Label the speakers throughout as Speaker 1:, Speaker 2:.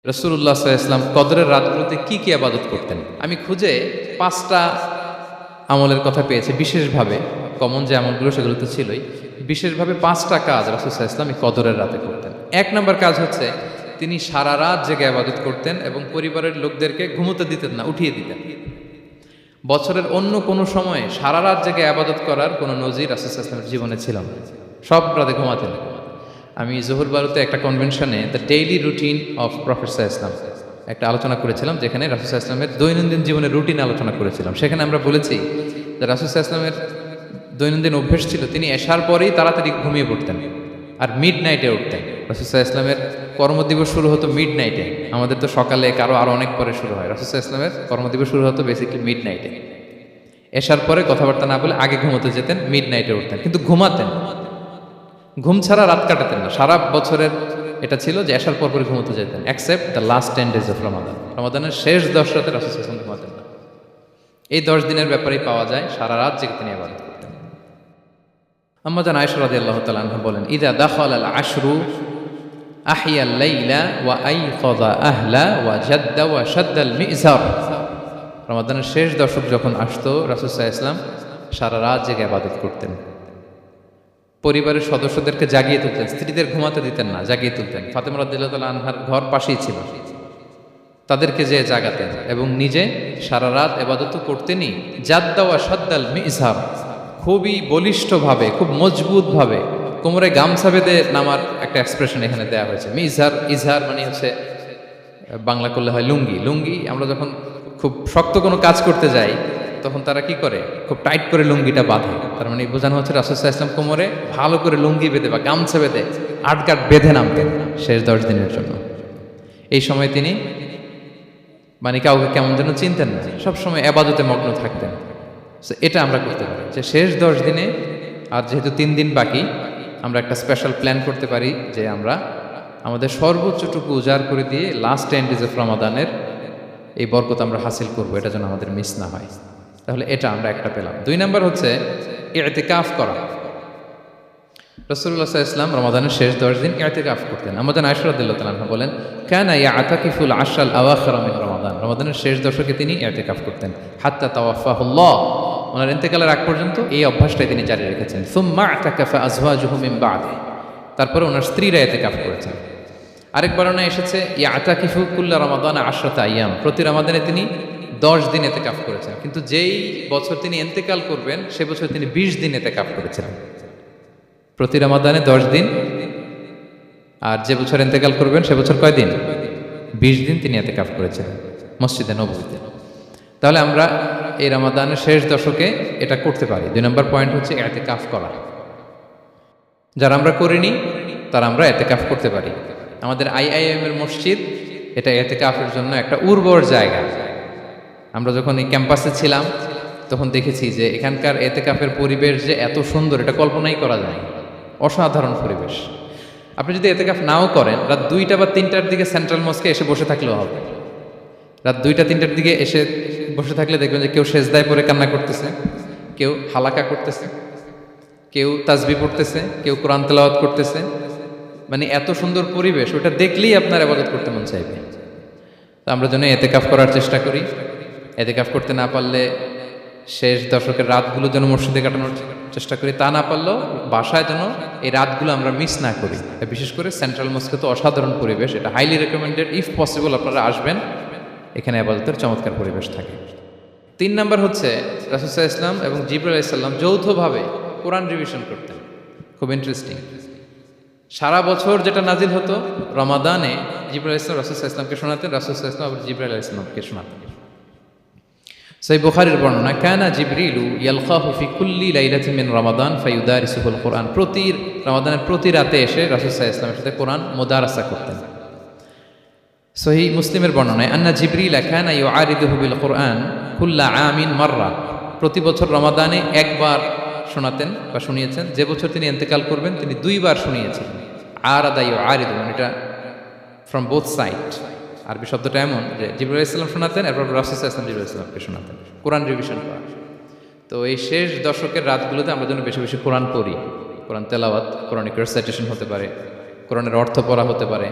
Speaker 1: রাসূলুল্লাহ সাল্লাল্লাহু আলাইহি ওয়াসাল্লাম কদরের রাতগুলোতে কি কি ইবাদত করতেন? আমি খুঁজে 5টা আমলের কথা পেয়েছি বিশেষভাবে। কমন যে আমলগুলো সেগুলো তো ছিলই, বিশেষভাবে 5টা কাজ রাসূল সাল্লাল্লাহু আলাইহি ওয়াসাল্লাম এই কদরের রাতে করতেন। 1 নম্বর কাজ হচ্ছে তিনি সারা রাত জেগে ইবাদত করতেন এবং পরিবারের লোকদেরকে ঘুমোতে দিতেন না, উঠিয়ে দিতেন। বছরের অন্য কোনো সময়ে সারা রাত জেগে ইবাদত করার কোনো নজির রাসূল সাল্লাল্লাহু আলাইহি ওয়াসাল্লামের জীবনে ছিল না। সব রাতে ঘুমাতেন। আমি জোহর বারুতে একটা কনভেনশনে the daily routine of prophet সাল্লাল্লাহু আলাইহি ওয়াসাল্লাম একটা আলোচনা করেছিলাম, যেখানে রাসূল সাল্লাল্লাহু আলাইহি ওয়াসাল্লামের দৈনন্দিন জীবনের রুটিন আলোচনা করেছিলাম। সেখানে আমরা বলেছি যে রাসূল সাল্লাল্লাহু আলাইহি ওয়াসাল্লামের দৈনন্দিন অভ্যেস ছিল তিনি এশার পরেই তাড়াতাড়ি ঘুমিয়ে পড়তেন আর মিড নাইটে উঠতেন। রাসূল সাল্লাল্লাহু আলাইহি ওয়াসাল্লামের কর্মদিবস শুরু হতো মিড নাইটে। আমাদের তো সকালে কারো আরো অনেক পরে শুরু হয়। রাসূল সাল্লাল্লাহু আলাইহি ওয়াসাল্লামের কর্মদিবস শুরু হতো বেসিক্যালি মিড নাইটে। এশার পরে কথাবার্তা না বলে আগে ঘুমোতে যেতেন, মিড নাইটে উঠতেন, কিন্তু ঘুমাতেন। ঘুম ছাড়া রাত কাটাতেন না। সারা বছরের এটা ছিল যে এশার পর পরে ঘুমোতে যেতেন, except the last 10 days of Ramadan. রমাদানের শেষ 10 রাতে রাসূল সাল্লাল্লাহু আলাইহি ওয়াসাল্লাম ঘুমাতেন না। এই 10 দিনের ব্যাপারেই পাওয়া যায় সারা রাত জেগে তিনি ইবাদত করতেন। আম্মা জান আয়েশা রাদিয়াল্লাহু তাআলা আনহা বলেন, ইযা দাখালাল আশরু আহিয়াল লাইলা ওয়া আইকাযা আহলা ওয়া জাদ্দা ওয়া শাদ্দাল মিজার। রমাদানের শেষ দশক যখন আসতো রাসূল সাল্লাল্লাহু আলাইহি ওয়াসাল্লাম সারা রাত জেগে ইবাদত করতেন। পরিবারের সদস্যদেরকে জাগিয়ে তুলতেন, স্ত্রীদের ঘুমাতে দিতেন না, জাগিয়ে তুলতেন। ফাতেমা রাদিয়াল্লাহু তাআলা আনহার ঘর পাশেই ছিল, তাদেরকে যে জাগাতেন এবং নিজে সারা রাত ইবাদত করতেনই। জাদ্দা ওয়া শাদ্দাল মিজহার, খুবই বলিষ্ঠভাবে, খুব মজবুতভাবে কোমরে গামছা বেঁধে নামার একটা এক্সপ্রেশন এখানে দেওয়া হয়েছে। মিজহার, ইজহার মানে হচ্ছে বাংলা করলে হয় লুঙ্গি। লুঙ্গি আমরা যখন খুব শক্ত কোনো কাজ করতে যাই তখন তারা কি করে, খুব টাইট করে লুঙ্গিটা বাঁধে। তার মানে বোঝানো হচ্ছে রাসূল সাল্লাল্লাহু আলাইহি ওয়াসাল্লাম কোমরে ভালো করে লুঙ্গি বেঁধে বা গামছা বেঁধে আটকাট বেঁধে নামতেন শেষ 10 দিনের জন্য। এই সময় তিনি মানে কাউকে কেমন যেন চিনতেন না, সবসময় ইবাদতে মগ্ন থাকতেন। এটা আমরা করতে পারি যে শেষ 10 দিনে, আর যেহেতু 3 দিন বাকি, আমরা একটা স্পেশাল প্ল্যান করতে পারি যে আমরা আমাদের সর্বোচ্চটুকু উজাড় করে দিয়ে লাস্ট 10 days অফ রমাদানের এই বরকত আমরা হাসিল করবো, এটা যেন আমাদের মিস না হয়। তাহলে এটা আমরা একটা পেলাম। 2 নাম্বার হচ্ছে ইতিকাফ করা। রাসূলুল্লাহ সাল্লাল্লাহু আলাইহি ওয়াসাল্লাম রমাদানের শেষ 10 দিন ইতিকাফ করতেন। আম্মা জান আয়েশা রাদিয়াল্লাহু তাআলা আনহা বলেন, কানা ইয়াতাকিফুল আশরাল আওয়াখির মিন রমাদান। রমাদানের শেষ দশকে তিনি ইতিকাফ করতেন হাত্তা তাওয়াফাহুল্লাহ, ওনার ইন্তেকালের আগ পর্যন্ত এই অভ্যাসটাই তিনি জারি রেখেছেন। সুম্মা আতাকাফা আজওয়াজুহু মিন বা'দি, তারপরে ওনার স্ত্রীরা ইতিকাফ করেছেন। আরেক বর্ণনায় এসেছে ইয়াতাকিফু কুল্লা রমাদান 10 আইয়াম, প্রতি রমাদানে তিনি 10 দিন ইতিকাফ করেছেন। কিন্তু যেই বছর তিনি ইন্তেকাল করবেন সে বছর তিনি 20 দিন ইতিকাফ করেছিলেন। প্রতি রমাদানে 10 দিন, আর যে বছর ইন্তেকাল করবেন সে বছর কয় দিন? 20 দিন তিনি ইতিকাফ করেছিলেন মসজিদে নববীতে। তাহলে আমরা এই রমাদানের শেষ দশকে এটা করতে পারি। 2 নম্বর পয়েন্ট হচ্ছে ইতিকাফ করা। যারা আমরা করিনি তারা আমরা ইতিকাফ করতে পারি। আমাদের আইআইএম এর মসজিদ এটা ইতিকাফের জন্য একটা উর্বর জায়গা। আমরা যখন এই ক্যাম্পাসে ছিলাম তখন দেখেছি যে এখানকার ইতিকাফের পরিবেশ যে এত সুন্দর এটা কল্পনাই করা যায়। অসাধারণ পরিবেশ। আপনি যদি ইতিকাফ নাও করেন, রাত 2টা বা 3টার দিকে সেন্ট্রাল মস্কে এসে বসে থাকলেও হবে। রাত 2টা 3টার দিকে এসে বসে থাকলে দেখবেন যে কেউ সেজদায় পড়ে কান্না করতেছে, কেউ হালাকা করতেছে, কেউ তাসবিহ পড়তেছে, কেউ কোরআন তেলাওয়াত করতেছে। মানে এত সুন্দর পরিবেশ, ওটা দেখলেই আপনার ইবাদত করতে মন চাইবে। তো আমরা যেন ইতিকাফ করার চেষ্টা করি। ইতিকাফ করতে না পারলে শেষ দশকের রাতগুলো যেন মসজিদে কাটানোর চেষ্টা করি, তা না পারলেও বাসায় যেন এই রাতগুলো আমরা মিস না করি। বিশেষ করে সেন্ট্রাল মস্কে তো অসাধারণ পরিবেশ, এটা হাইলি রেকমেন্ডেড। ইফ পসিবল আপনারা আসবেন, এখানে ইবাদতের চমৎকার পরিবেশ থাকে। 3 নাম্বার হচ্ছে রাসূল সাল্লাল্লাহু আলাইহি ওয়াসাল্লাম এবং জিবরাইল আলাইহিস সালাম যৌথভাবে কোরআন রিভিশন করতেন। খুব ইন্টারেস্টিং। সারা বছর যেটা নাজিল হতো, রমাদানে জিবরাইল আলাইহিস সালাম রাসূল সাল্লাল্লাহু আলাইহি ওয়াসাল্লামকে শোনাতেন, রাসূল সাল্লাল্লাহু আলাইহি ওয়াসাল্লাম আবার জিবরাইল আলাইহিস সালামকে শোনাতেন। সহিহ বুখারীর বর্ণনা, কানা জিবরিলু ইয়ালকাহু ফি কুল্লি লাইলাতিন মিন রমাদান ফায়ুদারিসুহুল কুরআন। প্রতি রমাদানের প্রতি রাতে এসে রাসূল সাল্লাল্লাহু আলাইহি ওয়াসাল্লামের সাথে কোরআন মুদারাসা করতেন। সহিহ মুসলিমের বর্ণনায়, আন্না জিবরিল কানা ইউআরিদুহু বিল কুরআন কুল্লা আমিন মাররা। প্রতি বছর রমাদানে একবার শোনাতেন বা শুনিয়েছেন। যে বছর তিনি ইন্তেকাল করবেন তিনি 2 বার শুনিয়েছেন। আরাদা ইউআরিদু, এটা ফ্রম বোথ সাইড। আরবি শব্দটা এমন যে জিবরাইল আলাইহিস সালাম শোনাতেন, এরপর রাসূল সাল্লাল্লাহু আলাইহি ওয়াসাল্লাম জিবরাইল আলাইহিস সালামকে শোনাতেন। কোরআন রিভিশন করা। তো এই শেষ দশকের রাতগুলোতে আমরা যেন বেশি বেশি কোরআন পড়ি। কোরআন তেলাওয়াত, কোরআনিক রেসাইটেশন হতে পারে, কোরআনের অর্থ পড়া হতে পারে,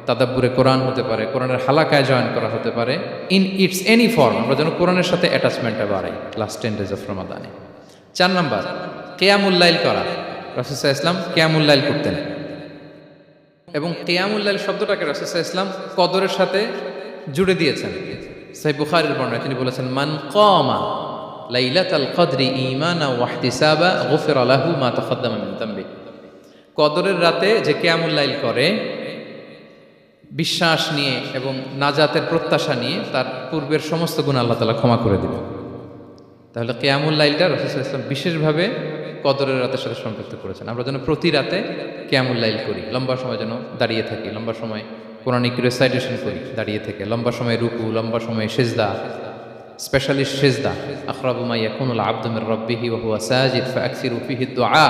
Speaker 1: তাদাব্বুরে কোরআন হতে পারে, কোরআনের হালাকায় জয়েন করা হতে পারে, ইন ইটস এনি ফর্ম। আমরা যেন কোরআনের সাথে অ্যাটাচমেন্টটা বাড়াই লাস্ট 10 days অফ রমাদানে। 4 নাম্বার, কিয়ামুল লাইল করা। রাসূল সাল্লাল্লাহু আলাইহি ওয়াসাল্লাম কিয়ামুল লাইল করতেন, এবং কিয়ামুল লাইল শব্দটাকে রাসূল সাল্লাল্লাহু আলাইহি ওয়াসাল্লাম কদরের সাথে জুড়ে দিয়েছেন। সহিহ বুখারীর বর্ণনায় তিনি বলেছেন, মান কামা লাইলাতাল কদরি ঈমানান ওয়া ইহতিসাবা গুফিরা লাহু মা তাকাদ্দামা মিন যামবি। কদরের রাতে যে কিয়ামুল লাইল করে বিশ্বাস নিয়ে এবং নাজাতের প্রত্যাশা নিয়ে, তার পূর্বের সমস্ত গুনাহ আল্লাহ তাআলা ক্ষমা করে দিবেন। তাহলে কিয়ামুল লাইলটা রাসূল সাল্লাল্লাহু আলাইহি ওয়াসাল্লাম বিশেষভাবে কদরের রাতের সাথে সম্পৃক্ত করেছেন। আমরা যেন প্রতি রাতে কিয়ামুল লাইল করি, লম্বা সময় যেন দাঁড়িয়ে থাকি, লম্বা সময় কোরআনিক রিসাইটেশন করি দাঁড়িয়ে থেকে, লম্বা সময় রুকু, লম্বা সময় সিজদা, স্পেশালি সিজদা। আখরাবু মা ইয়াকুনুল আবদু মির রাব্বিহি ওয়া হুয়া সাজিদ ফাআকসিরু ফিহি দুআ।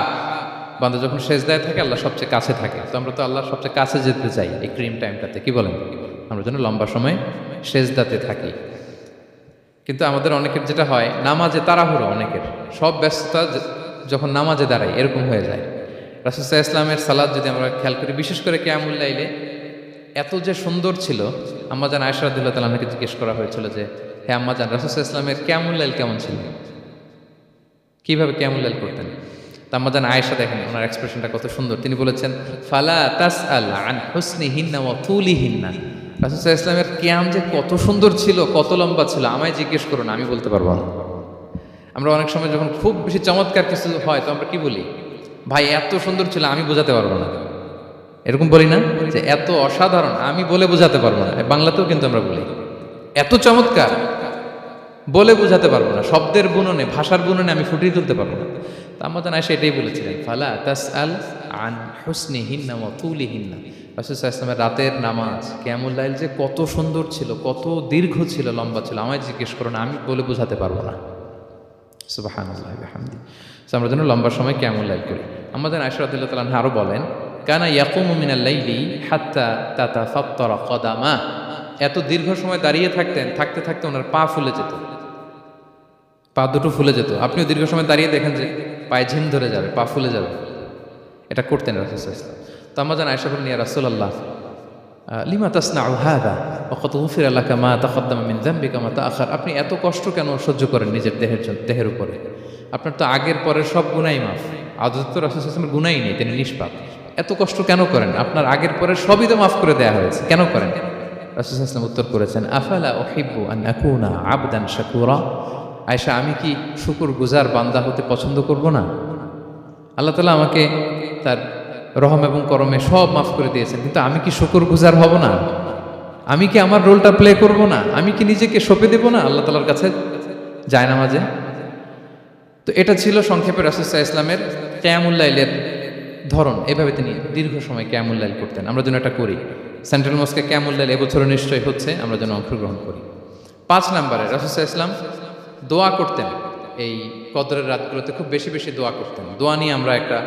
Speaker 1: বান্দা যখন সিজদায় থাকে আল্লাহ সবচেয়ে কাছে থাকে, তো আমরা তো আল্লাহর সবচেয়ে কাছে যেতে চাই এই ক্রিম টাইমটাতে, কি বলেন? আমরা যেন লম্বা সময় সিজদাতে থাকি। কিন্তু আমাদের অনেকের যেটা হয়, নামাজে তাড়াহুড়ো, অনেকের সব ব্যস্ততা যখন নামাজে দাঁড়াই এরকম হয়ে যায়। রাসূল সাল্লাল্লাহু আলাইহি ওয়াসাল্লামের সালাত যদি আমরা খেয়াল করি, বিশেষ করে কিয়ামুল লাইলে এত যে সুন্দর ছিল। আম্মাজান আয়েশা রাদিয়াল্লাহু তাআলা আনহাকে জিজ্ঞেস করা হয়েছিল যে, হে আম্মাজান, রাসূল সাল্লাল্লাহু আলাইহি ওয়াসাল্লামের কিয়ামুল লাইল কেমন ছিল, কিভাবে কিয়ামুল লাইল করতেন? তা আম্মাজান আয়েশা, দেখেন ওনার এক্সপ্রেশনটা কত সুন্দর। তিনি বলেছেন, ফালা তাসআল আন হুসনিহিন্না ওয়া তুলিহিন্না। রাসূল সাল্লাল্লাহু আলাইহি ওয়াসাল্লামের কিয়াম যে কত সুন্দর ছিল, কত লম্বা ছিল, আমায় জিজ্ঞেস করো না, আমি বলতে পারবো না। আমরা অনেক সময় যখন খুব বেশি চমৎকার কিছু হয় তো আমরা কি বলি, ভাই এত সুন্দর ছিল, আমি বোঝাতে পারবো না। এরকম বলি না যে এত অসাধারণ, আমি বলে বোঝাতে পারবো না। বাংলাতেও কিন্তু আমরা বলি এত চমৎকার, বলে বোঝাতে পারবো না, শব্দের বুননে, ভাষার বুননে আমি ফুটিয়ে তুলতে পারবো না। তা আমাদের আয়েশা এটাই বলেছিলেন, ফালা তাসআল আন হুসনিহিন্না ওয়া তুলিহিন্না। রাসূল সাল্লাল্লাহু আলাইহি ওয়াসাল্লামের রাতের নামাজ কিয়ামুল লাইল যে কত সুন্দর ছিল, কত দীর্ঘ ছিল, লম্বা ছিল, আমায় জিজ্ঞেস করো না, আমি বলে বোঝাতে পারবো না। সুবহানাল্লাহি ওয়া বিহামদিহি। আমরা যেন লম্বা সময় কিয়ামুল লাইল করি। আমাদের আয়েশা রাদিয়াল্লাহু তাআলা আনহা আরো বলেন, কানা ইয়াকুমু মিনাল লাইলি হাত্তা তাতাফাত্তারা কদামা। এত দীর্ঘ সময় দাঁড়িয়ে থাকতেন, থাকতে থাকতে ওনার পা ফুলে যেত, পা দুটো ফুলে যেত। আপনিও দীর্ঘ সময় দাঁড়িয়ে দেখেন যে পায়ে ঝিম ধরে যাবে, পা ফুলে যাবে, এটা করতেন রাসূল সাল্লাল্লাহু আলাইহি ওয়াসাল্লাম। তো আমাদের আয়েশা বলেন, ইয়া রাসূলুল্লাহ লিমা তাসনাউ হাযা ওয়া ক্বাদ গুফিরা লাকা মা তাকাদ্দামা মিন যামবিকা মা তাআখার। আপনি এত কষ্ট কেন সহ্য করেন নিজের দেহের উপরে? আপনার তো আগের পরের সব গুনাহই মাফ। আদত তো রাসূল সাল্লাল্লাহু আলাইহি ওয়াসাল্লামের গুনাহই নেই, তিনি নিষ্পাপ। এত কষ্ট কেন করেন? আপনার আগের পরের সবই তো মাফ করে দেয়া হয়েছে, কেন করেন? রাসূল সাল্লাল্লাহু আলাইহি ওয়াসাল্লাম উত্তর করেছেন, আফালা উহিব্বু আন আকুনা আবদান শাকুরা। আয়েশা, আমি কি শুকরগুজার বান্দা হতে পছন্দ করব না? আল্লাহ তাআলা আমাকে তার রহম এবং করমে সব মাফ করে দিয়েছেন, কিন্তু আমি কি শুকরগুজার হব না? আমি কি আমার রোলটা প্লে করব না? আমি কি নিজেকে সঁপে দেব না আল্লাহ তাআলার কাছে জায়নামাজে? তো এটা ছিল সংক্ষেপে রাসূল সাল্লাল্লাহু আলাইহি ওয়াসাল্লামের কিয়ামুল লাইলের ধরন। এভাবে তিনি দীর্ঘ সময় কিয়ামুল লাইল করতেন। আমরা যেন এটা করি। সেন্ট্রাল মস্কে কিয়ামুল লাইল এবছরও নিশ্চয়ই হচ্ছে, আমরা যেন অংশগ্রহণ করি। 5 নম্বরে রাসূল সাল্লাল্লাহু আলাইহি ওয়াসাল্লাম দোয়া করতেন। এই কদরের রাতগুলোতে খুব বেশি বেশি দোয়া করতেন। দোয়া নিয়ে আমরা একটা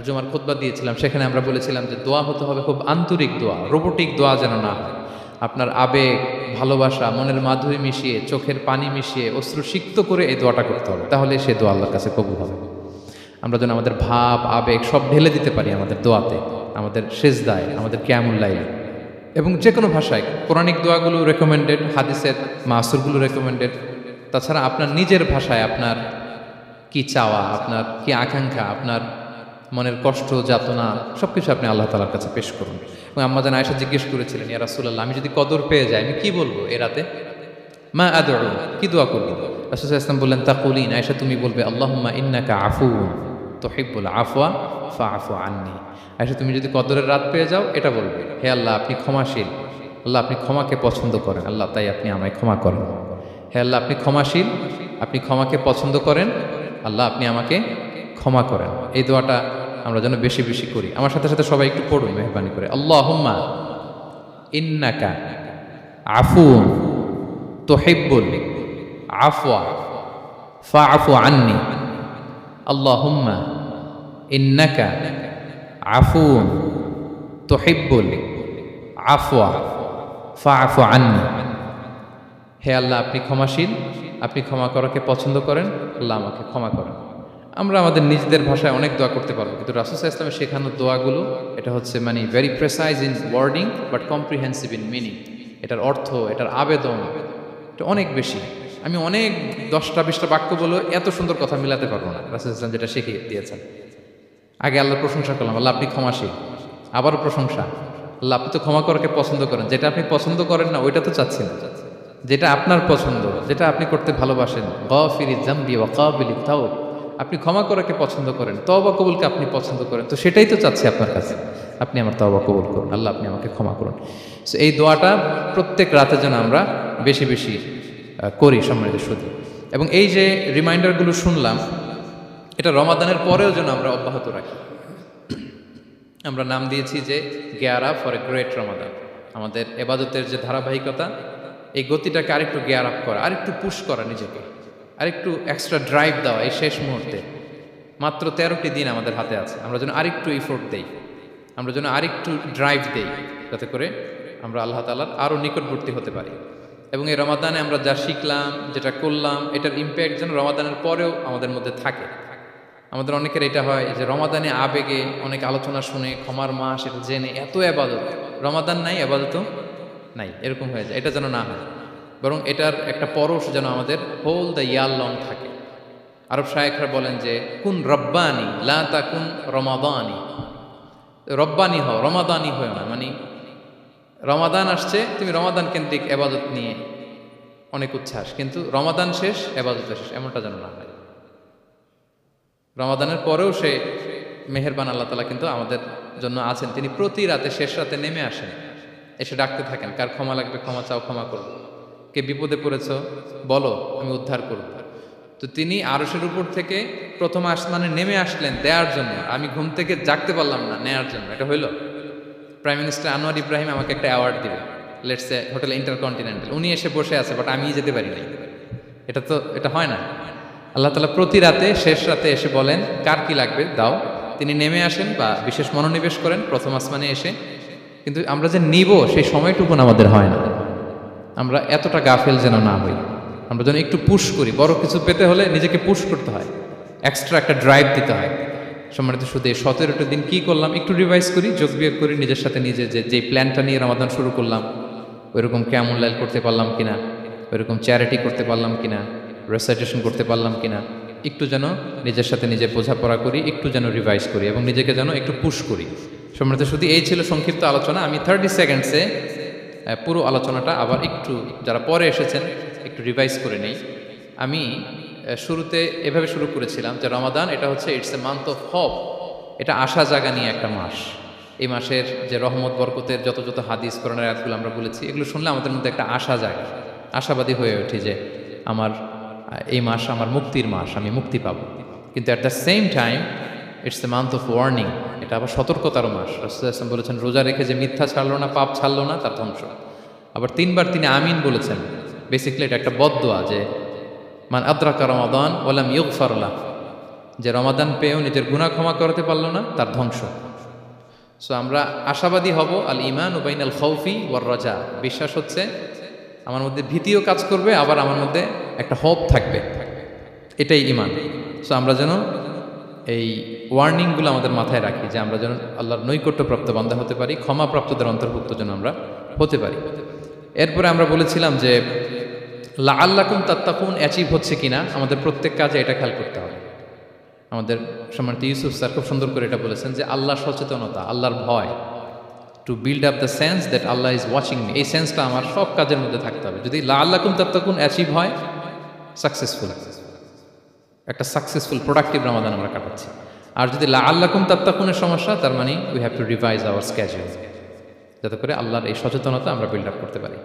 Speaker 1: জুমার খুতবা দিয়েছিলাম, সেখানে আমরা বলেছিলাম যে দোয়া হতে হবে খুব আন্তরিক দোয়া, রোবোটিক দোয়া যেন না হয়। আপনার আবেগ, ভালোবাসা, মনের মাধুরী মিশিয়ে, চোখের পানি মিশিয়ে, অশ্রু সিক্ত করে এই দোয়াটা করতে হবে, তাহলে সে দোয়া আল্লাহর কাছে কবুল হবে। আমরা যেন আমাদের ভাব, আবেগ সব ঢেলে দিতে পারি আমাদের দোয়াতে, আমাদের সিজদায়, আমাদের কিয়ামুল লাইলে। এবং যে কোনো ভাষায় কোরআনিক দোয়াগুলো রেকমেন্ডেড, হাদিসের মাসুরগুলো রেকমেন্ডেড। তাছাড়া আপনার নিজের ভাষায় আপনার কি চাওয়া, আপনার কি আকাঙ্ক্ষা, আপনার মনের কষ্ট, যাতনা সব কিছু আপনি আল্লাহ তাআলার কাছে পেশ করুন। এবং আম্মাজান আয়েশা জিজ্ঞেস করেছিলেন, ইয়া রাসূলুল্লাহ, আমি যদি কদর পেয়ে যাই আমি কি বলবো এ রাতে? মা আদউ, কি দোয়া করব? রাসূল সাল্লাল্লাহু আলাইহি ওয়াসাল্লাম বললেন, তাকুলিন, আয়েশা তুমি বলবে, আল্লাহুম্মা ইন্নাকা আফুউন তুহিব্বুল আফওয়া ফাআফু আন্নি। আয়েশা তুমি যদি কদরের রাত পেয়ে যাও এটা বলবে, হে আল্লাহ আপনি ক্ষমাশীল, আল্লাহ আপনি ক্ষমাকে পছন্দ করেন, আল্লাহ তাই আপনি আমায় ক্ষমা করেন। হে আল্লাহ আপনি ক্ষমাশীল, আপনি ক্ষমাকে পছন্দ করেন, আল্লাহ আপনি আমাকে ক্ষমা করেন। এই দোয়াটা আমরা যেন বেশি বেশি করি। আমার সাথে সাথে সবাই একটু পড়ুন মেহরবানি করে। আল্লাহুম্মা ইন্নাকা আফুউন তুহিব্বুল আফওয়া ফাআফু আন্নি। আল্লাহুম্মা ইন্নাকা আফুউন তুহিব্বুল আফওয়া ফাআফু আন্নি। হে আল্লাহ আপনি ক্ষমাশীল, আপনি ক্ষমা করাকে পছন্দ করেন, আল্লাহ আমাকে ক্ষমা করেন। আমরা আমাদের নিজেদের ভাষায় অনেক দোয়া করতে পারবো, কিন্তু রাসূল সাল্লাল্লাহু আলাইহি ওয়াসাল্লামের শেখানো দোয়াগুলো এটা হচ্ছে মানে very precise in wording but comprehensive in meaning. এটার অর্থ, এটার আবেদন এটা অনেক বেশি। আমি অনেক 10টা-20টা বাক্য বলে এত সুন্দর কথা মিলাতে পারবো না। রাসূল সাল্লাল্লাহু আলাইহি ওয়াসাল্লাম যেটা শিখিয়ে দিয়েছেন, আগে আল্লাহর প্রশংসা করলাম, আল্লাহ আপনি ক্ষমাশীল, আবারও প্রশংসা, আল্লাহ আপনি তো ক্ষমা করাকে পছন্দ করেন। যেটা আপনি পছন্দ করেন না ওইটা তো চাচ্ছেন, যেটা আপনার পছন্দ, যেটা আপনি করতে ভালোবাসেন, গাফিরিজ যামবি ওয়া কাবিলিত তাওব, আপনি ক্ষমা করাকে পছন্দ করেন, তওবা কবুলকে আপনি পছন্দ করেন, তো সেটাই তো চাচ্ছি আপনার কাছে, আপনি আমার তওবা কবুল করুন, আল্লাহ আপনি আমাকে ক্ষমা করুন। সো এই দোয়াটা প্রত্যেক রাতে যেন আমরা বেশি বেশি করি সম্মানিত সুধী। এবং এই যে রিমাইন্ডারগুলো শুনলাম, এটা রমাদানের পরেও যেন আমরা অব্যাহত রাখি। আমরা নাম দিয়েছি যে গিয়ারা ফর এ গ্রেট রমাদান। আমাদের এবাদতের যে ধারাবাহিকতা, এই গতিটাকে আরেকটু গিয়ার আপ করা, আরেকটু পুশ করা, নিজেকে আরেকটু এক্সট্রা ড্রাইভ দেওয়া। এই শেষ মুহূর্তে মাত্র 13টি দিন আমাদের হাতে আছে, আমরা যেন আরেকটু ইফোর্ট দেই, আমরা যেন আরেকটু ড্রাইভ দেই, যাতে করে আমরা আল্লাহ তাআলার আরও নিকটবর্তী হতে পারি। এবং এই রমাদানে আমরা যা শিখলাম, যেটা করলাম, এটার ইম্প্যাক্ট যেন রমাদানের পরেও আমাদের মধ্যে থাকে। আমাদের অনেকের এটা হয় যে রমাদানে আবেগে অনেক আলোচনা শুনে, ক্ষমার মাস এটা জেনে এত আবাদত, রমাদান নাই আবাদতও নাই, এরকম হয়ে যায়। এটা যেন না হয়, বরং এটার একটা পরশ যেন আমাদের হোল দ্য ইয়ার লং থাকে। আরব শায়েখরা বলেন যে কুন রব্বানি লা তাকুন রমাদানি, রব্বানি হও, রমাদানি হও না। মানে রমাদান আসছে, তুমি রমাদান কেন্দ্রিক আবাদত নিয়ে অনেক উচ্ছ্বাস, কিন্তু রমাদান শেষ, আবাদত শেষ, এমনটা যেন না হয়। রমাদানের পরেও সে মেহেরবান আল্লাহ তাআলা কিন্তু আমাদের জন্য আছেন। তিনি প্রতি রাতে শেষ রাতে নেমে আসেন, এসে ডাকতে থাকেন, কার ক্ষমা লাগবে ক্ষমা চাও, ক্ষমা করব, কে বিপদে পড়েছ বলো, আমি উদ্ধার করব। তো তিনি আরশের উপর থেকে প্রথম আসমানে নেমে আসলেন দেওয়ার জন্য। আমি ঘুম থেকে জাগতে পারলাম না, নেয়ার জন্য। এটা হইল প্রাইম মিনিস্টার আনোয়ার ইব্রাহিম আমাকে একটা অ্যাওয়ার্ড দিবে, লেটস এ হোটেল ইন্টারকন্টিনেন্টাল, উনি এসে বসে আছে, বাট আমি যেতে পারি নাই। এটা হয় না। আল্লাহ তাআলা প্রতি রাতে শেষ রাতে এসে বলেন কার কি লাগবে দাও, তিনি নেমে আসেন বা বিশেষ মনোনিবেশ করেন প্রথম আসমানে এসে। কিন্তু আমরা যে নিব সেই সময়টুকু আমাদের হয় না। আমরা এতটা গাফেল যেন না হই, আমরা যেন একটু পুশ করি। বড় কিছু পেতে হলে নিজেকে পুশ করতে হয়, এক্সট্রা একটা ড্রাইভ দিতে হয়। সম্মানিত শুধু এই 17টা দিন কী করলাম একটু রিভাইজ করি, যোগ বিয়োগ করি নিজের সাথে নিজে, যে প্ল্যানটা নিয়ে রমাদান শুরু করলাম ওইরকম কিয়ামুল লাইল করতে পারলাম কিনা, ওইরকম চ্যারিটি করতে পারলাম কিনা, রেসাইটেশন করতে পারলাম কিনা, একটু যেন নিজের সাথে নিজে বোঝাপড়া করি, একটু যেন রিভাইজ করি এবং নিজেকে যেন একটু পুশ করি। সম্মানিত শুধু এই ছিল সংক্ষিপ্ত আলোচনা। আমি 30 সেকেন্ডসে পুরো আলোচনাটা আবার একটু যারা পরে এসেছেন একটু রিভাইজ করে নেই। আমি শুরুতে এভাবে শুরু করেছিলাম যে রমাদান এটা হচ্ছে it's a month of hope, এটা আশা জাগা নিয়ে একটা মাস। এই মাসের যে রহমত বরকতের যত যত হাদিস কোরআনের আয়াতগুলো আমরা বলেছি, এগুলো শুনলে আমাদের মধ্যে একটা আশা জাগে, আশাবাদী হয়ে ওঠে যে আমার এই মাস আমার মুক্তির মাস, আমি মুক্তি পাবো। কিন্তু at the same time it's a month of warning, এটা আবার সতর্কতারও মাস। রাসূলুল্লাহ সাল্লাল্লাহু আলাইহি ওয়াসাল্লাম বলেছেন রোজা রেখে যে মিথ্যা ছাড়লো না, পাপ ছাড়লো না, তার ধ্বংস। আবার 3বার তিনি আমিন বলেছেন। বেসিক্যালি এটা একটা বদদোয়া যে মান আদরাকা রমাদান ওয়ালাম ইউগফার লাহু, যে রমাদান পেয়েও নিজের গুনাহ ক্ষমা করতে পারলো না, তার ধ্বংস। সো আমরা আশাবাদী হব। আল ঈমান বাইনাল খাউফি ওয়ার রাজা, বিশ্বাস হচ্ছে আমার মধ্যে ভীতিও কাজ করবে, আবার আমার মধ্যে একটা হোপ থাকবে, এটাই ঈমান। সো আমরা যেন এই ওয়ার্নিংগুলো আমাদের মাথায় রাখি যে আমরা যেন আল্লাহর নৈকট্যপ্রাপ্ত বান্দা হতে পারি, ক্ষমাপ্রাপ্তদের অন্তর্ভুক্ত যেন আমরা হতে পারি। এরপরে আমরা বলেছিলাম যে লাআল্লাকুম তাত্তাকুন অ্যাচিভ হচ্ছে কিনা আমাদের প্রত্যেক কাজে এটা খেয়াল করতে হবে। আমাদের সম্মানিত ইউসুফ স্যার খুব সুন্দর করে এটা বলেছেন যে আল্লাহর সচেতনতা, আল্লাহর ভয়, to build up the sense that Allah is watching me, এই সেন্সটা আমার সব কাজের মধ্যে থাকতে হবে। যদি লাআল্লাকুম তাত্তাকুন অ্যাচিভ হয়, সাকসেসফুল, একটা সাকসেসফুল প্রোডাক্টিভ রমাদান আমরা কাটাচ্ছি। আর যদি লাআল্লাকুম তাত্তাকুনের সমস্যা, তার মানে we have to revise hour schedule, যাতে করে আল্লাহর এই সচেতনতা আমরা বিল্ড আপ করতে পারি।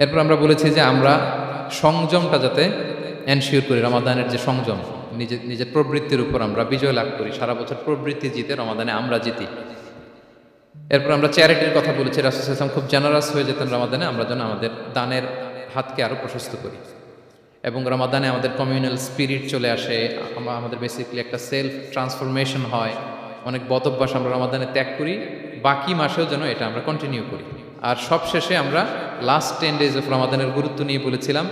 Speaker 1: এরপর আমরা বলেছি যে আমরা সংযমটা যাতে এনশিওর করি, রমাদানের যে সংযম, নিজের প্রবৃত্তির উপর আমরা বিজয় লাভ করি। সারা বছর প্রবৃত্তি জিতে, রমাদানে আমরা জিতি। এরপর আমরা চ্যারিটির কথা বলেছি। রাসূল সাল্লাল্লাহু আলাইহি ওয়াসাল্লাম খুব জেনারাস হয়ে যেতেন রমাদানে, আমরা যেন আমাদের দানের হাতকে আরও প্রশস্ত করি। এবং রমাদানে আমাদের কমিউনাল স্পিরিট চলে আসে, আমাদের বেসিক্যালি একটা সেলফ ট্রান্সফরমেশন হয়, অনেক বদ অভ্যাস আমরা রমাদানে ত্যাগ করি, বাকি মাসেও যেন এটা আমরা কন্টিনিউ করি। আর সব শেষে আমরা লাস্ট 10 days অফ রমাদানের গুরুত্ব নিয়ে বলেছিলাম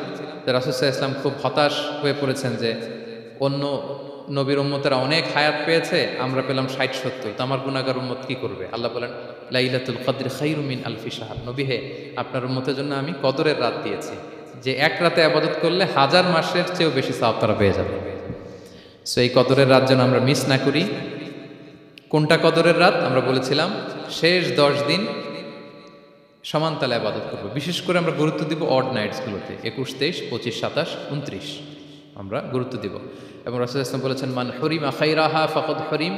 Speaker 1: যে রাসূল সাল্লাল্লাহু আলাইহি ওয়াসাল্লাম খুব হতাশ হয়ে পড়েছেন যে অন্য নবীর উম্মতেরা অনেক হায়াত পেয়েছে, আমরা পেলাম 60-70, তো আমার গুনাহগার উম্মত কি করবে? আল্লাহ বলেন লাইলাতুল কদর খায়রুম মিন আলফি শাহর। নবী হে, আপনার উম্মতের জন্য আমি কদরের রাত দিয়েছি, যে এক রাতে ইবাদত করলে 1000 মাসের চেয়েও বেশি সওয়াব তারা পেয়ে যাবে। সো এই কদরের রাত যেন আমরা মিস না করি। কোনটা কদরের রাত? আমরা বলেছিলাম শেষ 10 দিন সমান তালে ইবাদত করবো। বিশেষ করে আমরা গুরুত্ব দিব অড নাইটসগুলোতে, 21, 23, 25, 27, 29 আমরা গুরুত্ব দিব। এবং রাসূল সাল্লাল্লাহু আলাইহি ওয়াসাল্লাম বলেছেন মান হুরিমা খাইরাহা ফাকাদ হুরিম,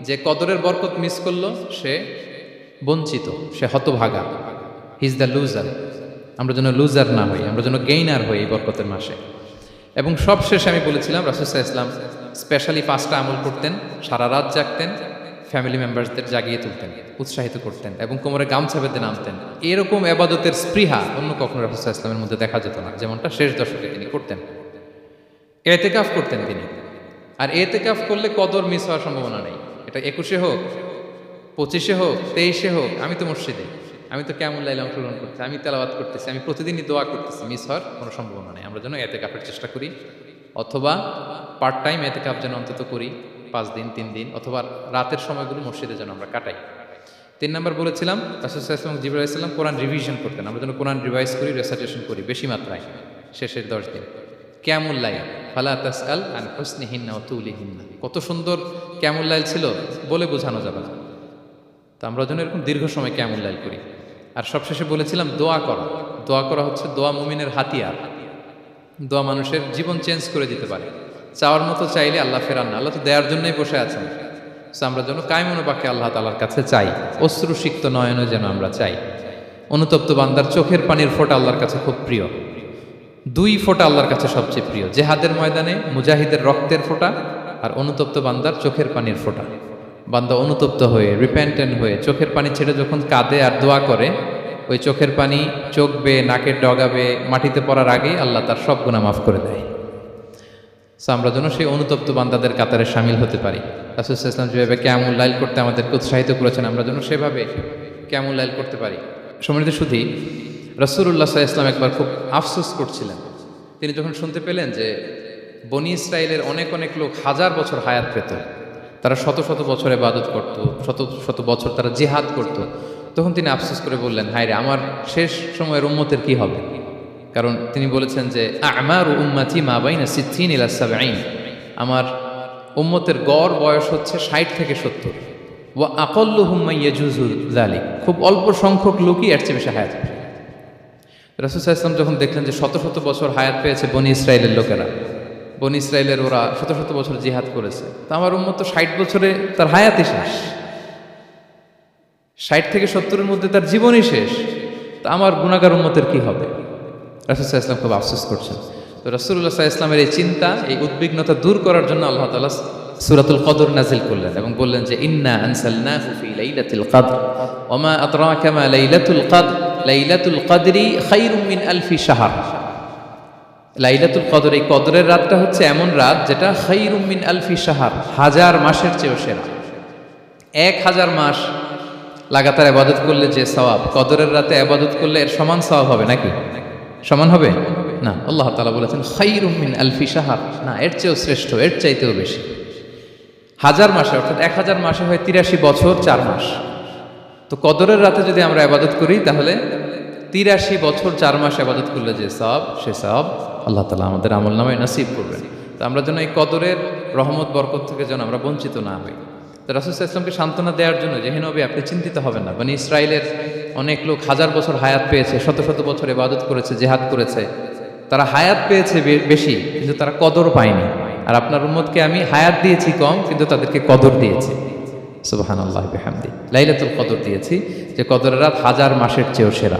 Speaker 1: যে কদরের বরকত মিস করলো সে বঞ্চিত, সে হতভাগা, হি ইজ দ্য লুজার। আমরা যেন লুজার না হই, আমরা যেন গেইনার হই এই বরকতের মাসে। এবং সবশেষে আমি বলেছিলাম রাসূল সাল্লাল্লাহু আলাইহি ওয়াসাল্লাম স্পেশালি 5টা আমল করতেন, সারা রাত জাগতেন, ফ্যামিলি মেম্বারসদের জাগিয়ে তুলতেন, উৎসাহিত করতেন এবং কোমরে গামছা বেঁধে নামতেন। এরকম ইবাদতের স্পৃহা অন্য কখনো রাসূল সাল্লাল্লাহু আলাইহি ওয়াসাল্লামের মধ্যে দেখা যেত না, যেমনটা শেষ দশকে তিনি করতেন। ইতিকাফ করতেন তিনি, আর ইতিকাফ করলে কদর মিস হওয়ার সম্ভাবনা নেই। এটা 21-এ হোক, 25-এ হোক, 23-এ হোক, আমি তো মসজিদে, আমি তো কিয়ামুল লাইল অংশগ্রহণ করতেছি, আমি তেলাওয়াত করতেছি, আমি প্রতিদিনই দোয়া করতেছি, মিস হওয়ার কোনো সম্ভাবনা নেই। আমরা যেন ইতিকাফের চেষ্টা করি, অথবা পার্ট টাইম ইতিকাফ যেন অন্তত করি, 5 দিন 3 দিন, অথবা রাতের সময়গুলো মসজিদে যেন আমরা কাটাই। 3 নম্বর বলেছিলাম রাসূল সাল্লাল্লাহু আলাইহি ওয়াসাল্লাম জিবরাইল আলাইহিস সালাম কোরআন রিভিশন করতেন, আমরা যেন কোরআন রিভাইজ করি, রেসাইটেশন করি বেশি মাত্রায় শেষের 10 দিন। কিয়ামুল লাইল ফালা তাসআল আন হুসনিহিন্না ওয়া তুলিহিন্না, কত সুন্দর কিয়ামুল লাইল ছিল বলে বোঝানো যাবে না। তো আমরা যেন এরকম দীর্ঘ সময় কিয়ামুল লাইল করি। আর সবশেষে বলেছিলাম দোয়া করা। দোয়া করা হচ্ছে দোয়া মুমিনের হাতিয়ার। দোয়া মানুষের জীবন চেঞ্জ করে দিতে পারে। চাওয়ার মতো চাইলে আল্লাহ ফেরান না, আল্লাহ তো দেওয়ার জন্যই বসে আছেন। সো আমরা যেন কায়মনোবাক্যে আল্লাহ তাআলার কাছে চাই, অশ্রুসিক্ত নয়নে যেন আমরা চাই। অনুতপ্ত বান্দার চোখের পানির ফোঁটা আল্লাহর কাছে খুব প্রিয়। 2 ফোঁটা আল্লাহর কাছে সবচেয়ে প্রিয়, জেহাদের ময়দানে মুজাহিদের রক্তের ফোঁটা আর অনুতপ্ত বান্দার চোখের পানির ফোঁটা। বান্দা অনুতপ্ত হয়ে, রিপেন্টেন্ট হয়ে চোখের পানি ছেড়ে যখন কাঁদে আর দোয়া করে, ওই চোখের পানি চোখ বেয়ে, নাকের ডগাবে, মাটিতে পড়ার আগেই আল্লাহ তার সব গুনাহ মাফ করে দেয়। সো আমরা যেন সেই অনুতপ্ত বান্দাদের কাতারে শামিল হতে পারি। রাসূল সাল্লাল্লাহু আলাইহি ওয়াসাল্লাম যেভাবে কিয়ামুল লাইল করতে আমাদেরকে উৎসাহিত করেছেন, আমরা যেন সেভাবে কিয়ামুল লাইল করতে পারি। সম্মানিত সুধী, রাসূলুল্লাহ সাল্লাল্লাহু আলাইহি ওয়াসাল্লাম একবার খুব আফসোস করছিলেন। তিনি যখন শুনতে পেলেন যে বনি ইসরায়েলের অনেক অনেক লোক 1000 বছর হায়াত পেত, তারা শত শত বছর ইবাদত করত, শত শত বছর তারা জিহাদ করত, তখন তিনি আফসোস করে বললেন, হায় রে, আমার শেষ সময়ের উম্মতের কি হবে? কারণ তিনি বলেছেন যে আমারু উম্মতি মা বাইনা 60 ইলা 70, আমার উম্মতের গড় বয়স হচ্ছে 60 থেকে 70। ওয়া আকাল্লুহুম মান ইয়াজুজু যালিক, খুব অল্প সংখ্যক লোকই এর চেয়ে বেশি হায়াত পায়। রাসূল সাল্লাল্লাহু আলাইহি ওয়াসাল্লাম যখন দেখলেন যে শত শত বছর হায়াত পেয়েছে বনি ইসরায়েলের লোকেরা, বনি ইসরায়েলের ওরা শত শত বছর জিহাদ করেছে, তো আমার উম্মত তো 60 বছরে তার হায়াতই শেষ, 60 থেকে 70-এর মধ্যে তার জীবনই শেষ, তো আমার গুনাহগার উম্মতের কি হবে? রাসূল সাল্লাল্লাহু আলাইহি ওয়াসাল্লাম খুব আফসোস করছেন। তো রাসূলুল্লাহ সাল্লাল্লাহু আলাইহি ওয়াসাল্লামের এই চিন্তা, এই উদ্বিগ্নতা দূর করার জন্য আল্লাহ তাআলা সূরাতুল কদর নাযিল করলেন এবং বললেন যে ইন্না আনসালনাহু ফি লাইলাতিল কদর ওয়া মা আদরাকা মা লাইলাতুল কদর লাইলাতুল কদরি খায়রুম মিন আলফি শাহর। লাইলাতুল কদর, এই কদরের রাতটা হচ্ছে এমন রাত যেটা খায়রুম মিন আলফি শাহর, 1000 মাসের চেয়েও সেরা। 1000 মাস লাগাতার ইবাদত করলে যে সওয়াব, কদরের রাতে ইবাদত করলে এর সমান সওয়াব হবে নাকি? সমান হবে না। আল্লাহ তাআলা বলেছেন খায়রুম মিন আলফি শাহর, না, এর চেয়েও শ্রেষ্ঠ, এর চাইতেও বেশি। 1000 মাসে, অর্থাৎ 1000 মাসে হয় 83 বছর 4 মাস। তো কদরের রাতে যদি আমরা ইবাদত করি তাহলে 83 বছর 4 মাস ইবাদত করলে যে সওয়াব, সে সওয়াব আল্লাহ তাআলা আমাদের আমলনামায় নসিব করবেন। তো আমরা যেন এই কদরের রহমত বরকত থেকে যেন আমরা বঞ্চিত না হই। তো রাসূল সাল্লাল্লাহু আলাইহি ওয়াসাল্লামকে সান্ত্বনা দেওয়ার জন্য যে, হে নবী, আপনি চিন্তিত হবেন না, বনি ইসরায়েলের অনেক লোক 1000 বছর হায়াত পেয়েছে, শত শত বছর ইবাদত করেছে, জিহাদ করেছে, তারা হায়াত পেয়েছে বেশি কিন্তু তারা কদর পায়নি। আর আপনার উম্মতকে আমি হায়াত দিয়েছি কম কিন্তু তাদেরকে কদর দিয়েছি। সুবহানাল্লাহি ওয়া বিহামদি, লাইলাতুল কদর দিয়েছি, যে কদরের রাত 1000 মাসের চেয়েও সেরা।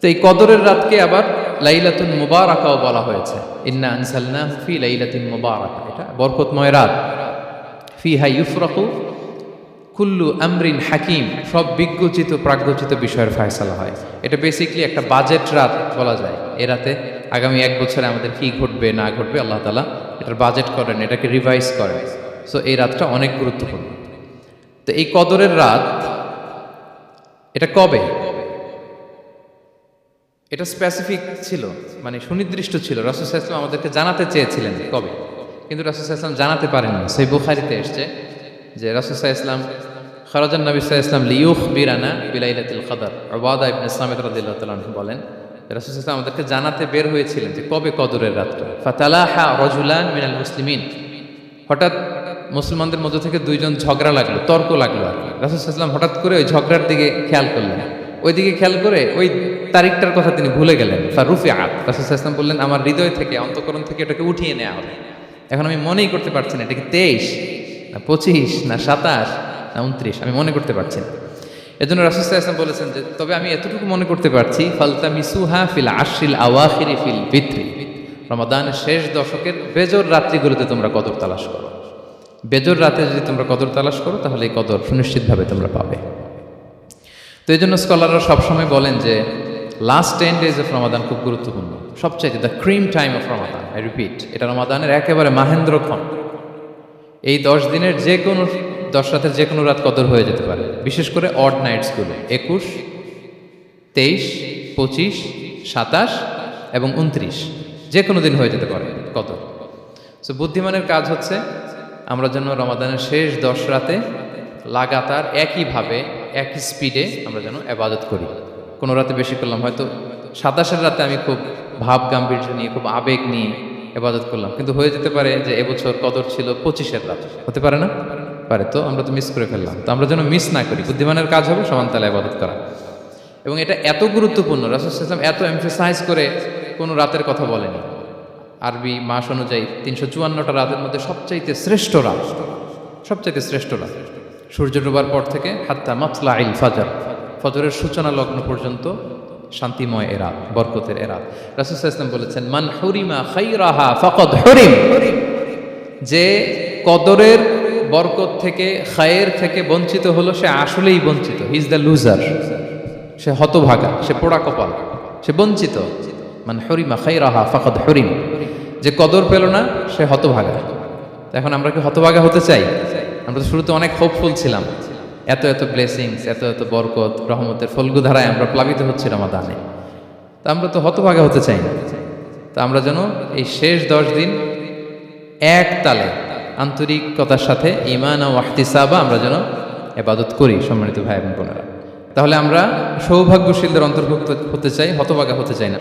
Speaker 1: তো এই কদরের রাতকে আবার লাইলাতুল মুবারাকাও বলা হয়েছে। ইন্না আনসালনাহু ফি লাইলাতিন মুবারাকা, এটা বরকতময় রাত। ফিহা ইউফরাকু কুল্লু আমরিন হাকিম, সব বিজ্ঞোচিত প্রাজ্ঞোচিত বিষয়ের ফয়সালা হয়। এটা বেসিক্যালি একটা বাজেট রাত বলা যায়। এ রাতে আগামী 1 বছরে আমাদের কি ঘটবে না ঘটবে আল্লাহ তাআলা এটার বাজেট করেন, এটাকে রিভাইজ করেন। সো এই রাতটা অনেক গুরুত্বপূর্ণ। তো এই কদরের রাত, এটা কবে? এটা স্পেসিফিক ছিল, মানে সুনির্দিষ্ট ছিল। রাসূল সাল্লাল্লাহু আলাইহি ওয়াসাল্লাম আমাদেরকে জানাতে চেয়েছিলেন কবে। কিন্তু রাসূল সাল্লাল্লাহু আলাইহি ওয়াসাল্লাম জানাতে পারেননি। সহিহ বুখারীতে এসেছে যে রাসূল সাল্লাল্লাহু আলাইহি ওয়াসাল্লাম খারাজান নবী সাল্লাল্লাহু আলাইহি ওয়াসাল্লাম লিয়ুখবিরানা বিলাইলাতিল কদর। উবাদা ইবনে সামিত রাদিয়াল্লাহু তাআলা আনহু বলেন রাসূল সাল্লাল্লাহু আলাইহি ওয়াসাল্লাম আমাদেরকে জানাতে বের হয়েছিলেন যে কবে কদরের রাতটা। ফাতালাহা রাজুলান মিনাল মুসলিমিন, হঠাৎ মুসলমানদের মধ্য থেকে দুইজন ঝগড়া লাগলো, তর্ক লাগলো আর কি। রাসূল সাল্লাল্লাহু আলাইহি ওয়াসাল্লাম হঠাৎ করে ওই ঝগড়ার দিকে খেয়াল করলেন, ওই দিকে খেয়াল করে ওই তারিখটার কথা তিনি ভুলে গেলেন। ফারুফিআত, রাসূল সাল্লাল্লাহু আলাইহি ওয়াসাল্লাম বললেন আমার হৃদয় থেকে, অন্তঃকরণ থেকে এটাকে উঠিয়ে নেওয়া হবে। এখন আমি মনেই করতে পারছি না এটা কি 23 না 25 না 27 না 29, আমি মনে করতে পারছি না। এজন্য রাসূল সাল্লাল্লাহু আলাইহি ওয়াসাল্লাম বলেছেন যে তবে আমি এতটুকু মনে করতে পারছি, ফালতামিসুহা ফিল আশরিল আওয়াখিরি ফিল বিত্রি, রমাদানের শেষ দশকের বেজর রাত্রিগুলোতে তোমরা কদর তালাশ করো। বেজর রাতে যদি তোমরা কদর তালাশ করো তাহলে এই কদর সুনিশ্চিতভাবে তোমরা পাবে। তো এই জন্য স্কলাররা সবসময় বলেন যে লাস্ট 10 days অফ রমাদান খুব গুরুত্বপূর্ণ, সবচাইতে the cream time of Ramadan. I repeat, এটা রমাদানের একেবারে মাহেন্দ্রক্ষণ। এই 10 দিনের যে কোনো 10 রাতের যে কোনো রাত কদর হয়ে যেতে পারে, বিশেষ করে অড নাইটসগুলো 21, 23, 25, 27 এবং 29, যে কোনো দিন হয়ে যেতে পারে কদর। সো বুদ্ধিমানের কাজ হচ্ছে আমরা যেন রমাদানের শেষ 10 রাতে লাগাতার একইভাবে একই স্পিডে আমরা যেন ইবাদত করি। কোনো রাতে বেশি করলাম, হয়তো 27-এর রাতে আমি খুব ভাব গাম্ভীর্য নিয়ে খুব আবেগ নিয়ে ইবাদত করলাম, কিন্তু হয়ে যেতে পারে যে এবছর কদর ছিল 25-এর রাতে, হতে পারে না? পারে। তো আমরা তো মিস করে ফেললাম। তো আমরা যেন মিস না করি, বুদ্ধিমানের কাজ হবে সমান তালে ইবাদত করা। এবং এটা এত গুরুত্বপূর্ণ, রাসূল সাল্লাল্লাহু আলাইহি ওয়াসাল্লাম এত এমফেসাইজ করে কোনো রাতের কথা বলেনি। আরবি মাস অনুযায়ী 354টা রাতের মধ্যে সবচাইতে শ্রেষ্ঠ রাত, সবচাইতে শ্রেষ্ঠ রাত সূর্য ডোবার পর থেকে হাত্তা মাতলাইল ফাজর, ফজরের সূচনা লগ্ন পর্যন্ত শান্তিময় এ রাত, বরকতের এ রাত। রাসূল সাল্লাল্লাহু আলাইহি ওয়াসাল্লাম বলেছেন মান হুরিমা খাইরাহা ফাকাদ হুরিম, যে কদরের বরকত থেকে, খায়ের থেকে বঞ্চিত হলো সে আসলেই বঞ্চিত। হি ইজ দ্য লুজার, সে হতভাগা, সে পোড়া কপাল, সে বঞ্চিত। মান হুরিমা খাইরাহা ফাকাদ হুরিম, যে কদর পেল না সে হতভাগা। এখন আমরা কি হতভাগা হতে চাই? আমরা তো শুরুতে অনেক হোপফুল ছিলাম, এত এত ব্লেসিংস, এত এত বরকত, রহমতের ফলগুধারায় আমরা প্লাবিত হচ্ছি রমাদানে। তা আমরা তো হতভাগা হতে চাই না। তা আমরা যেন এই শেষ 10 দিন এক তালে আন্তরিকতার সাথে ঈমান ও ইহতিসাবা আমরা যেন ইবাদত করি। সম্মানিত ভাই এবং বোনেরা, তাহলে আমরা সৌভাগ্যশীলদের অন্তর্ভুক্ত হতে চাই, হতভাগা হতে চাই না।